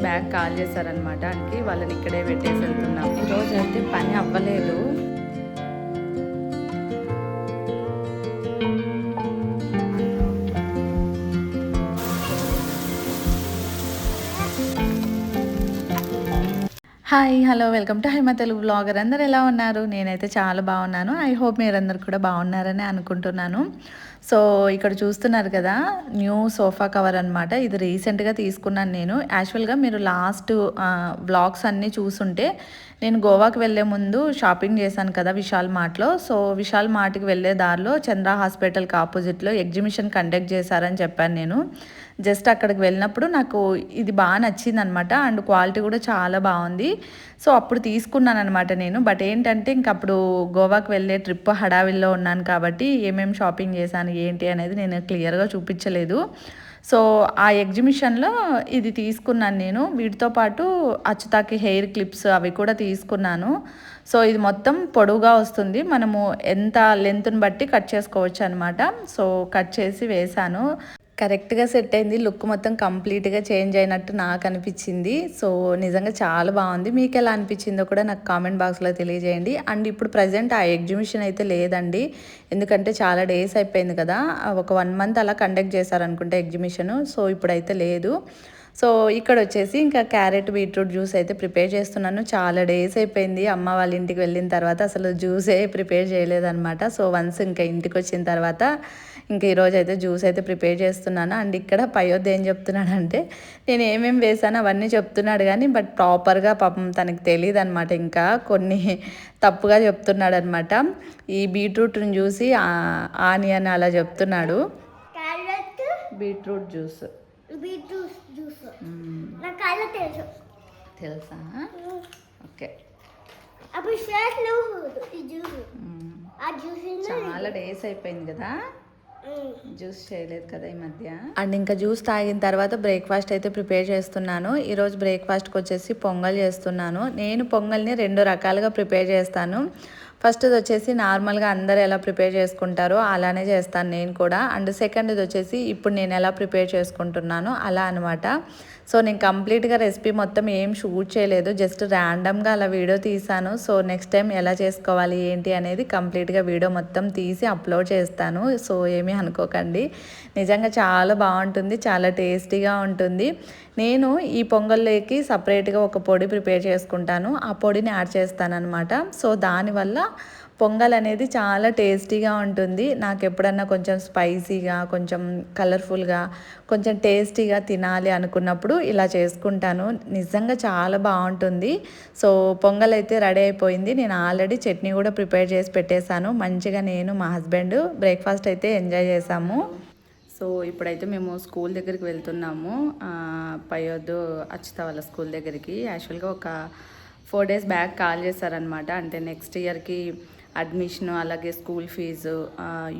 Back call చేశారనమాట. అంటే వాళ్ళని ఇక్కడే పెట్టేసి వెళ్తున్నాం. ఈరోజు అయితే పని అవ్వలేదు. Hi hello welcome to Haima Telugu blogger. అందరు ఎలా ఉన్నారు? నేనైతే చాలా బాగున్నాను. ఐ హోప్ మీరందరూ కూడా బాగున్నారని అనుకుంటున్నాను. సో ఇక్కడ చూస్తున్నారు కదా, న్యూ సోఫా కవర్ అనమాట. ఇది రీసెంట్గా తీసుకున్నాను నేను. యాక్చువల్గా మీరు లాస్ట్ బ్లాగ్స్ అన్నీ చూసుంటే నేను గోవాకి వెళ్ళే ముందు షాపింగ్ చేశాను కదా విశాల్ మార్ట్లో. సో విశాల్ మార్ట్కి వెళ్ళే దారిలో చంద్ర హాస్పిటల్కి ఆపోజిట్లో ఎగ్జిబిషన్ కండక్ట్ చేశారని చెప్పాను నేను. జస్ట్ అక్కడికి వెళ్ళినప్పుడు నాకు ఇది బాగా నచ్చింది అనమాట. అండ్ క్వాలిటీ కూడా చాలా బాగుంది. సో అప్పుడు తీసుకున్నాను అనమాట నేను. బట్ ఏంటంటే ఇంక అప్పుడు గోవాకి వెళ్ళే ట్రిప్ హడావిల్లో ఉన్నాను కాబట్టి ఏమేమి షాపింగ్ చేశాను ఏంటి అనేది నేను క్లియర్గా చూపించలేదు. సో ఆ ఎగ్జిబిషన్లో ఇది తీసుకున్నాను నేను. వీటితో పాటు అచ్చుతాకి హెయిర్ క్లిప్స్ అవి కూడా తీసుకున్నాను. సో ఇది మొత్తం పొడవుగా వస్తుంది, మనము ఎంత లెంత్ని బట్టి కట్ చేసుకోవచ్చు అనమాట. సో కట్ చేసి వేశాను. కరెక్ట్గా సెట్ అయింది. లుక్ మొత్తం కంప్లీట్గా చేంజ్ అయినట్టు నాకు అనిపించింది. సో నిజంగా చాలా బాగుంది. మీకు ఎలా అనిపించిందో కూడా నాకు కామెంట్ బాక్స్లో తెలియజేయండి. అండ్ ఇప్పుడు ప్రజెంట్ ఆ ఎగ్జిబిషన్ అయితే లేదండి, ఎందుకంటే చాలా డేస్ అయిపోయింది కదా. ఒక 1 మంత్ అలా కండక్ట్ చేశారనుకుంటే ఎగ్జిబిషన్. సో ఇప్పుడైతే లేదు. సో ఇక్కడ వచ్చేసి ఇంకా క్యారెట్ బీట్రూట్ జ్యూస్ అయితే ప్రిపేర్ చేస్తున్నాను. చాలా డేస్ అయిపోయింది అమ్మ వాళ్ళ ఇంటికి వెళ్ళిన తర్వాత అసలు జ్యూసే ప్రిపేర్ చేయలేదన్నమాట. సో వన్స్ ఇంకా ఇంటికి వచ్చిన తర్వాత ఇంకా ఈరోజు అయితే జ్యూస్ అయితే ప్రిపేర్ చేస్తున్నాను. అండ్ ఇక్కడ పయోద్ ఏం చెప్తున్నాడంటే నేను ఏమేమి వేసాను అవన్నీ చెప్తున్నాడు కానీ బట్ ప్రాపర్గా పాపం తనకి తెలియదు అనమాట. ఇంకా కొన్ని తప్పుగా చెప్తున్నాడు అనమాట. ఈ బీట్రూట్ని చూసి ఆనియన్ అలా చెప్తున్నాడు. బీట్రూట్ జ్యూస్ తెలుసా? ఓకే. చాలా డేస్ అయిపోయింది కదా జ్యూస్ చేయలేదు కదా ఈ మధ్య. అండ్ ఇంకా జ్యూస్ తాగిన తర్వాత బ్రేక్ఫాస్ట్ అయితే ప్రిపేర్ చేస్తున్నాను. ఈరోజు బ్రేక్ఫాస్ట్కి వచ్చేసి పొంగల్ చేస్తున్నాను. నేను పొంగల్ని 2 రకాలుగా ప్రిపేర్ చేస్తాను. ఫస్ట్ ఇది వచ్చేసి నార్మల్గా అందరు ఎలా ప్రిపేర్ చేసుకుంటారో అలానే చేస్తాను నేను కూడా. అండ్ సెకండ్ ఇది వచ్చేసి ఇప్పుడు నేను ఎలా ప్రిపేర్ చేసుకుంటున్నానో అలా అనమాట. సో నేను కంప్లీట్గా రెసిపీ మొత్తం ఏం షూట్ చేయలేదు, జస్ట్ ర్యాండమ్గా అలా వీడియో తీసాను. సో నెక్స్ట్ టైం ఎలా చేసుకోవాలి ఏంటి అనేది కంప్లీట్గా వీడియో మొత్తం తీసి అప్లోడ్ చేస్తాను. సో ఏమీ అనుకోకండి, నిజంగా చాలా బాగుంటుంది, చాలా టేస్టీగా ఉంటుంది. నేను ఈ పొంగల్లోకి సపరేట్గా ఒక పొడి ప్రిపేర్ చేసుకుంటాను, ఆ పొడిని యాడ్ చేస్తాను అనమాట. సో దానివల్ల పొంగల్ అనేది చాలా టేస్టీగా ఉంటుంది. నాకు ఎప్పుడన్నా కొంచెం స్పైసీగా, కొంచెం కలర్ఫుల్గా, కొంచెం టేస్టీగా తినాలి అనుకున్నప్పుడు ఇలా చేసుకుంటాను. నిజంగా చాలా బాగుంటుంది. సో పొంగల్ అయితే రెడీ అయిపోయింది. నేను ఆల్రెడీ చట్నీ కూడా ప్రిపేర్ చేసి పెట్టేశాను. మంచిగా నేను మా హస్బెండ్ బ్రేక్ఫాస్ట్ అయితే ఎంజాయ్ చేసాము. సో ఇప్పుడైతే మేము స్కూల్ దగ్గరికి వెళ్తున్నాము, పయోద్ అచ్యుత వాళ్ళ స్కూల్ దగ్గరికి. యాక్చువల్గా ఒక 4 days బ్యాక్ కాల్ చేశారనమాట. అంటే నెక్స్ట్ ఇయర్కి అడ్మిషన్, అలాగే school fee,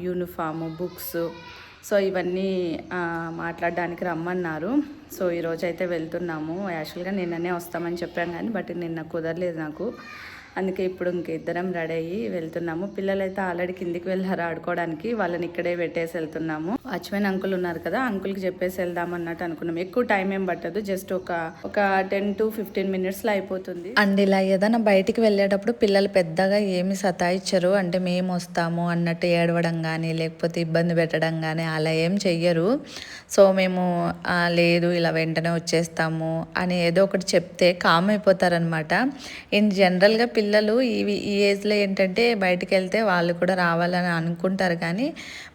uniform, books, so ఇవన్నీ మాట్లాడడానికి రమ్మన్నారు. సో ఈరోజు అయితే వెళ్తున్నాము. యాక్చువల్గా నిన్ననే వస్తామని చెప్పాను కానీ బట్ నిన్న కుదరలేదు నాకు. అందుకే ఇప్పుడు ఇద్దరం రెడీ అయ్యి వెళ్తున్నాము. పిల్లలైతే ఆల్రెడీ కిందికి వెళ్ళారు ఆడుకోవడానికి, వాళ్ళని ఇక్కడే పెట్టేసి వెళ్తున్నాము. వాచ్మెన్ అంకుల్ ఉన్నారు కదా, అంకుల్కి చెప్పేసి వెళ్దాం అన్నట్టు అనుకున్నాం. ఎక్కువ టైం ఏం పట్టదు, జస్ట్ ఒక 10 to 15 minutesలో అయిపోతుంది. అండ్ ఇలా ఏదైనా బయటికి వెళ్ళేటప్పుడు పిల్లలు పెద్దగా ఏమి సతాయిచ్చరు, అంటే మేము వస్తాము అన్నట్టు ఏడవడం కానీ లేకపోతే ఇబ్బంది పెట్టడం కానీ అలా ఏం చెయ్యరు. సో మేము లేదు ఇలా వెంటనే వచ్చేస్తాము అని ఏదో ఒకటి చెప్తే కామ్ అయిపోతారనమాట. ఇన్ జనరల్గా పిల్లలు ఈ ఏజ్లో ఏంటంటే బయటికి వెళ్తే వాళ్ళు కూడా రావాలని అనుకుంటారు కానీ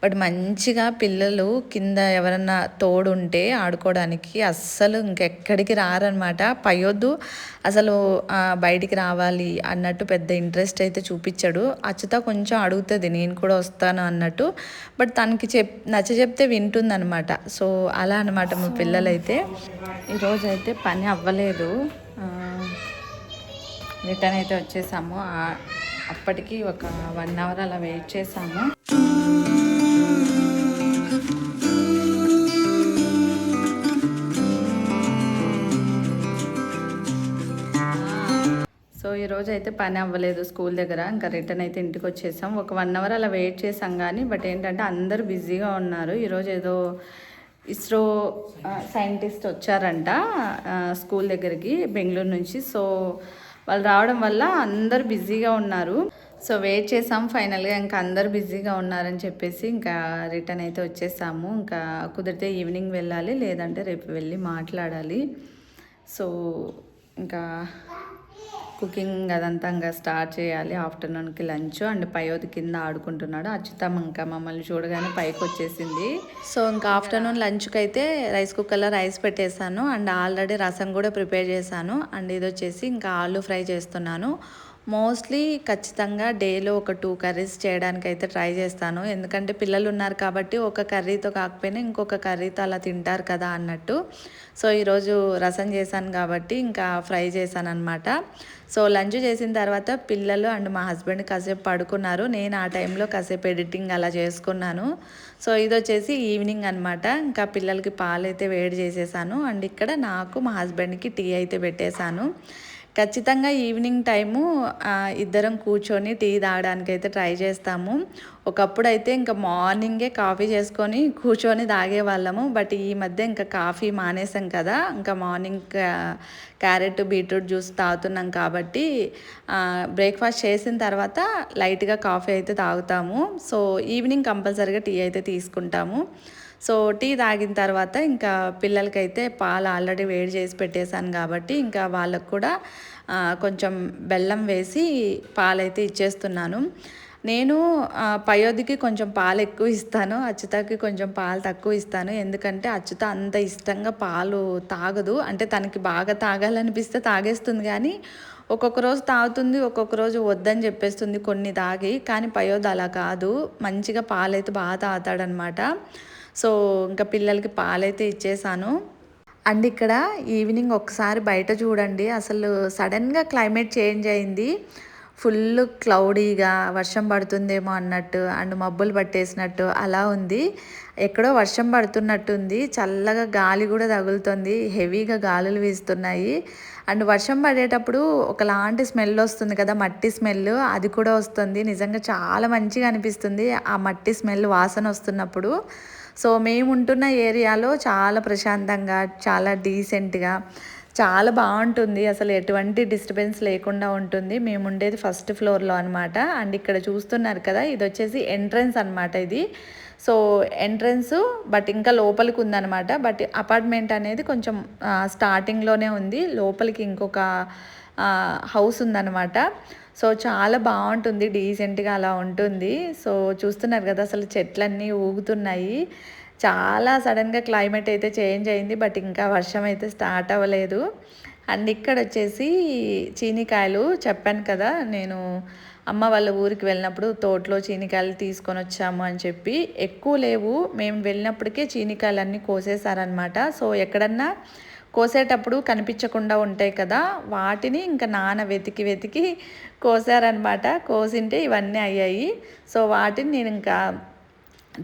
బట్ మంచిగా పిల్లలు కింద ఎవరన్నా తోడుంటే ఆడుకోవడానికి అస్సలు ఇంకెక్కడికి రారనమాట. పయోద్దు అసలు బయటికి రావాలి అన్నట్టు పెద్ద ఇంట్రెస్ట్ అయితే చూపించాడు. అచ్యుత కొంచెం అడుగుతుంది నేను కూడా వస్తాను అన్నట్టు, బట్ తనకి నచ్చ చెప్తే వింటుందనమాట. సో అలా అనమాట మా పిల్లలైతే. ఈరోజు అయితే పని అవ్వలేదు, రిటర్న్ అయితే వచ్చేసాము. అప్పటికి ఒక 1 hour అలా వెయిట్ చేసాము. సో ఈరోజు అయితే పని అవ్వలేదు స్కూల్ దగ్గర, ఇంకా రిటర్న్ అయితే ఇంటికి వచ్చేసాం. ఒక 1 hour అలా వెయిట్ చేసాం కానీ బట్ ఏంటంటే అందరూ బిజీగా ఉన్నారు. ఈరోజు ఏదో ఇస్రో సైంటిస్ట్ వచ్చారంట స్కూల్ దగ్గరికి బెంగళూరు నుంచి. సో వాళ్ళు రావడం వల్ల అందరు బిజీగా ఉన్నారు. సో వెయిట్ చేసాం. ఫైనల్గా ఇంకా అందరు బిజీగా ఉన్నారని చెప్పేసి ఇంకా రిటర్న్ అయితే వచ్చేసాము. ఇంకా కుదిరితే ఈవినింగ్ వెళ్ళాలి, లేదంటే రేపు వెళ్ళి మాట్లాడాలి. సో ఇంకా కుకింగ్ అదంతా ఇంకా స్టార్ట్ చేయాలి. ఆఫ్టర్నూన్కి లంచ్. అండ్ పయోది కింద ఆడుకుంటున్నాడు. అచ్యుతం ఇంకా మమ్మల్ని చూడగానే పైకి వచ్చేసింది. సో ఇంకా ఆఫ్టర్నూన్ లంచ్కి అయితే రైస్ కుక్కర్లో రైస్ పెట్టేశాను. అండ్ ఆల్రెడీ రసం కూడా ప్రిపేర్ చేశాను. అండ్ ఇది వచ్చేసి ఇంకా ఆలు ఫ్రై చేస్తున్నాను. మోస్ట్లీ ఖచ్చితంగా డేలో ఒక 2 కర్రీస్ చేయడానికి అయితే ట్రై చేస్తాను. ఎందుకంటే పిల్లలు ఉన్నారు కాబట్టి ఒక కర్రీతో కాకపోయినా ఇంకొక కర్రీతో అలా తింటారు కదా అన్నట్టు. సో ఈరోజు రసం చేశాను కాబట్టి ఇంకా ఫ్రై చేశాను అనమాట. సో లంచ్ చేసిన తర్వాత పిల్లలు అండ్ మా హస్బెండ్ కాసేపు పడుకున్నారు. నేను ఆ టైంలో కాసేపు ఎడిటింగ్ అలా చేసుకున్నాను. సో ఇది వచ్చేసి ఈవినింగ్ అనమాట. ఇంకా పిల్లలకి పాలు అయితే వేడి చేసేసాను. అండ్ ఇక్కడ నాకు మా హస్బెండ్కి టీ అయితే పెట్టేశాను. ఖచ్చితంగా ఈవినింగ్ టైము ఇద్దరం కూర్చొని టీ తాగడానికి అయితే ట్రై చేస్తాము. ఒకప్పుడు అయితే ఇంకా మార్నింగే కాఫీ చేసుకొని కూర్చొని తాగేవాళ్ళము. బట్ ఈ మధ్య ఇంకా కాఫీ మానేసాం కదా, ఇంకా మార్నింగ్ క్యారెట్ బీట్రూట్ జ్యూస్ తాగుతున్నాం కాబట్టి బ్రేక్ఫాస్ట్ చేసిన తర్వాత లైట్గా కాఫీ అయితే తాగుతాము. సో ఈవినింగ్ కంపల్సరీగా టీ అయితే తీసుకుంటాము. సో టీ తాగిన తర్వాత ఇంకా పిల్లలకైతే పాలు ఆల్రెడీ వేడి చేసి పెట్టేశాను కాబట్టి ఇంకా వాళ్ళకు కూడా కొంచెం బెల్లం వేసి పాలైతే ఇచ్చేస్తున్నాను. నేను పయోధికి కొంచెం పాలు ఎక్కువ ఇస్తాను, అచ్యుతకి కొంచెం పాలు తక్కువ ఇస్తాను. ఎందుకంటే అచ్యుత అంత ఇష్టంగా పాలు తాగదు. అంటే తనకి బాగా తాగాలనిపిస్తే తాగేస్తుంది, కానీ ఒక్కొక్క రోజు తాగుతుంది, ఒక్కొక్క రోజు వద్దని చెప్పేస్తుంది కొన్ని తాగి. కానీ పయోధి అలా కాదు, మంచిగా పాలైతే బాగా తాగుతాడనమాట. సో ఇంకా పిల్లలకి పాలైతే ఇచ్చేసాను. అండ్ ఇక్కడ ఈవినింగ్ ఒకసారి బయట చూడండి, అసలు సడన్గా క్లైమేట్ చేంజ్ అయింది. ఫుల్ క్లౌడీగా వర్షం పడుతుందేమో అన్నట్టు అండ్ మబ్బులు పట్టేసినట్టు అలా ఉంది. ఎక్కడో వర్షం పడుతున్నట్టుంది. చల్లగా గాలి కూడా తగులుతుంది, హెవీగా గాలులు వీస్తున్నాయి. అండ్ వర్షం పడేటప్పుడు ఒకలాంటి స్మెల్ వస్తుంది కదా, మట్టి స్మెల్, అది కూడా వస్తుంది. నిజంగా చాలా మంచిగా అనిపిస్తుంది ఆ మట్టి స్మెల్ వాసన వస్తున్నప్పుడు. సో మేము ఉంటున్న ఏరియాలో చాలా ప్రశాంతంగా, చాలా డీసెంట్గా, చాలా బాగుంటుంది. అసలు ఎటువంటి డిస్టర్బెన్స్ లేకుండా ఉంటుంది. మేము ఉండేది ఫస్ట్ ఫ్లోర్లో అనమాట. అండ్ ఇక్కడ చూస్తున్నారు కదా, ఇది వచ్చేసి ఎంట్రన్స్ అనమాట ఇది. సో ఎంట్రన్స్ బట్ ఇంకా లోపలికి ఉందన్నమాట. బట్ అపార్ట్మెంట్ అనేది కొంచెం స్టార్టింగ్లోనే ఉంది. లోపలికి ఇంకొక హౌస్ ఉందన్నమాట. సో చాలా బాగుంటుంది, డీసెంట్గా అలా ఉంటుంది. సో చూస్తున్నారు కదా, అసలు చెట్లన్నీ ఊగుతున్నాయి. చాలా సడన్గా క్లైమేట్ అయితే చేంజ్ అయింది. బట్ ఇంకా వర్షం అయితే స్టార్ట్ అవ్వలేదు. అండ్ ఇక్కడ వచ్చేసి చీనికాయలు చెప్పాను కదా, నేను అమ్మ వాళ్ళ ఊరికి వెళ్ళినప్పుడు తోటలో చీనికాయలు తీసుకొని వచ్చాము అని చెప్పి. ఎక్కువ లేవు, మేము వెళ్ళినప్పటికే చీనికాయలు అన్నీ కోసేసారనమాట. సో ఎక్కడన్నా కోసేటప్పుడు కనిపించకుండా ఉంటాయి కదా, వాటిని ఇంకా నాన్న వెతికి వెతికి కోసారనమాట. కోసింటే ఇవన్నీ అయ్యాయి. సో వాటిని నేను ఇంకా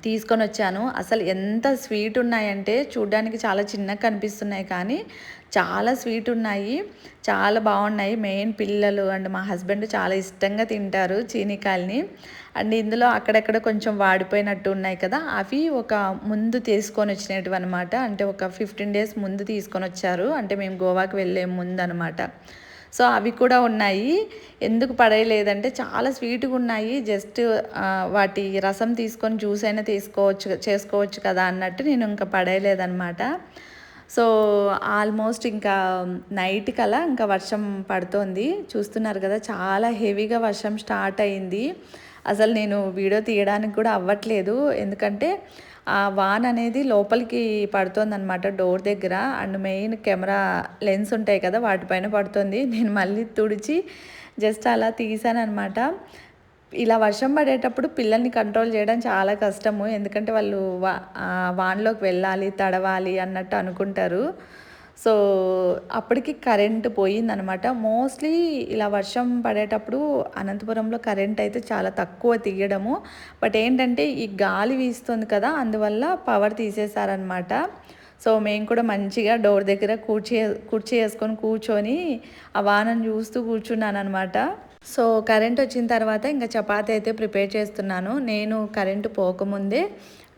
తీసుకొని వచ్చాను. అసలు ఎంత స్వీట్ ఉన్నాయంటే, చూడ్డానికి చాలా చిన్నగా కనిపిస్తున్నాయి కానీ చాలా స్వీట్ ఉన్నాయి, చాలా బాగున్నాయి. మెయిన్ పిల్లలు అండ్ మా హస్బెండ్ చాలా ఇష్టంగా తింటారు చీనికాయలని. అండ్ ఇందులో అక్కడక్కడ కొంచెం వాడిపోయినట్టు ఉన్నాయి కదా, అవి ఒక ముందు తీసుకొని వచ్చినవి అనమాట. అంటే ఒక 15 days ముందు తీసుకొని వచ్చారు, అంటే మేము గోవాకి వెళ్ళే ముందు అనమాట. సో అవి కూడా ఉన్నాయి. ఎందుకు పడేయలేదంటే చాలా స్వీట్గా ఉన్నాయి. జస్ట్ వాటి రసం తీసుకొని జ్యూస్ అయినా చేసుకోవచ్చు కదా అన్నట్టు నేను ఇంకా పడేయలేదన్నమాట. సో ఆల్మోస్ట్ ఇంకా నైట్ కలా ఇంకా వర్షం పడుతోంది. చూస్తున్నారు కదా, చాలా హెవీగా వర్షం స్టార్ట్ అయింది. అసలు నేను వీడియో తీయడానికి కూడా అవ్వట్లేదు, ఎందుకంటే ఆ వాన్ అనేది లోపలికి పడుతుందన్నమాట డోర్ దగ్గర. అండ్ మెయిన్ కెమెరా లెన్స్ ఉంటాయి కదా, వాటిపైన పడుతుంది. నేను మళ్ళీ తుడిచి జస్ట్ అలా తీసానమాట. ఇలా వర్షం పడేటప్పుడు పిల్లల్ని కంట్రోల్ చేయడం చాలా కష్టము, ఎందుకంటే వాళ్ళు వాన్లోకి వెళ్ళాలి, తడవాలి అన్నట్టు అనుకుంటారు. సో అప్పటికి కరెంటు పోయిందనమాట. మోస్ట్లీ ఇలా వర్షం పడేటప్పుడు అనంతపురంలో కరెంట్ అయితే చాలా తక్కువ తీయడము. బట్ ఏంటంటే ఈ గాలి వీస్తుంది కదా, అందువల్ల పవర్ తీసేశారనమాట. సో మేము కూడా మంచిగా డోర్ దగ్గర కుర్చీ వేసుకొని కూర్చొని ఆ వానను చూస్తూ కూర్చున్నాను అనమాట. సో కరెంట్ వచ్చిన తర్వాత ఇంకా చపాతీ అయితే ప్రిపేర్ చేస్తున్నాను. నేను కరెంటు పోకముందే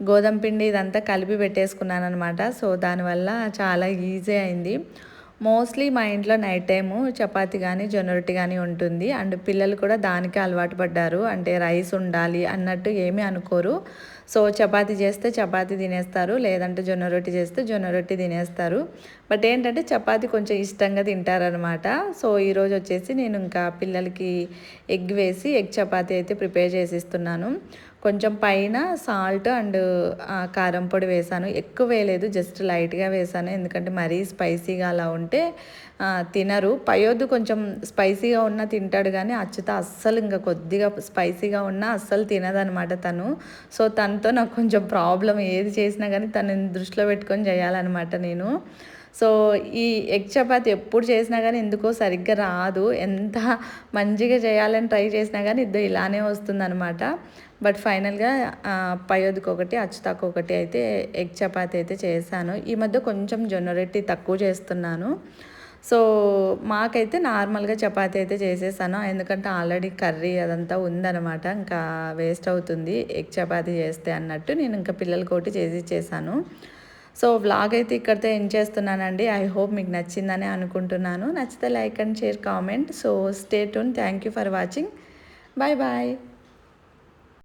గోధుమ పిండి ఇదంతా కలిపి పెట్టేసుకున్నాను అనమాట. సో దానివల్ల చాలా ఈజీ అయింది. మోస్ట్లీ మా ఇంట్లో నైట్ టైము చపాతీ కానీ జొన్న రొట్టి కానీ ఉంటుంది. అండ్ పిల్లలు కూడా దానికే అలవాటు పడ్డారు. అంటే రైస్ ఉండాలి అన్నట్టు ఏమీ అనుకోరు. సో చపాతీ చేస్తే చపాతీ తినేస్తారు, లేదంటే జొన్న రొట్టి చేస్తే జొన్న రొట్టి తినేస్తారు. బట్ ఏంటంటే చపాతీ కొంచెం ఇష్టంగా తింటారనమాట. సో ఈరోజు వచ్చేసి నేను ఇంకా పిల్లలకి ఎగ్ వేసి ఎగ్ చపాతీ అయితే ప్రిపేర్ చేసిస్తున్నాను. కొంచెం పైన సాల్ట్ అండ్ కారం పొడి వేసాను. ఎక్కువ వేయలేదు, జస్ట్ లైట్గా వేసాను. ఎందుకంటే మరీ స్పైసీగా అలా ఉంటే తినరు. పయోద్దు కొంచెం స్పైసీగా ఉన్నా తింటాడు, కానీ అచ్యుత అస్సలు ఇంకా కొద్దిగా స్పైసీగా ఉన్నా అస్సలు తినదనమాట తను. సో తనతో నాకు కొంచెం ప్రాబ్లం, ఏది చేసినా కానీ తనని దృష్టిలో పెట్టుకొని చేయాలన్నమాట నేను. సో ఈ ఎగ్ చపాతి ఎప్పుడు చేసినా కానీ ఎందుకో సరిగ్గా రాదు. ఎంత మంచిగా చేయాలని ట్రై చేసినా కానీ ఇలానే వస్తుందన్నమాట. బట్ ఫైనల్గా పయోదికి ఒకటి అచ్చుతాకు ఒకటి అయితే ఎగ్ చపాతి అయితే చేశాను. ఈ మధ్య కొంచెం జొన్న రొట్టి తక్కువ చేస్తున్నాను. సో మాకైతే నార్మల్గా చపాతీ అయితే చేసేసాను, ఎందుకంటే ఆల్రెడీ కర్రీ అదంతా ఉందన్నమాట. ఇంకా వేస్ట్ అవుతుంది ఎగ్ చపాతీ చేస్తే అన్నట్టు నేను ఇంకా పిల్లలకి ఒకటి చేసి ఇచ్చేసాను. సో వ్లాగ్ అయితే ఇక్కడితో ఎండ్ చేస్తున్నానండి. ఐ హోప్ మీకు నచ్చిందని అనుకుంటున్నాను. నచ్చితే like and share comment. So stay tune. Thank you for watching. Bye bye.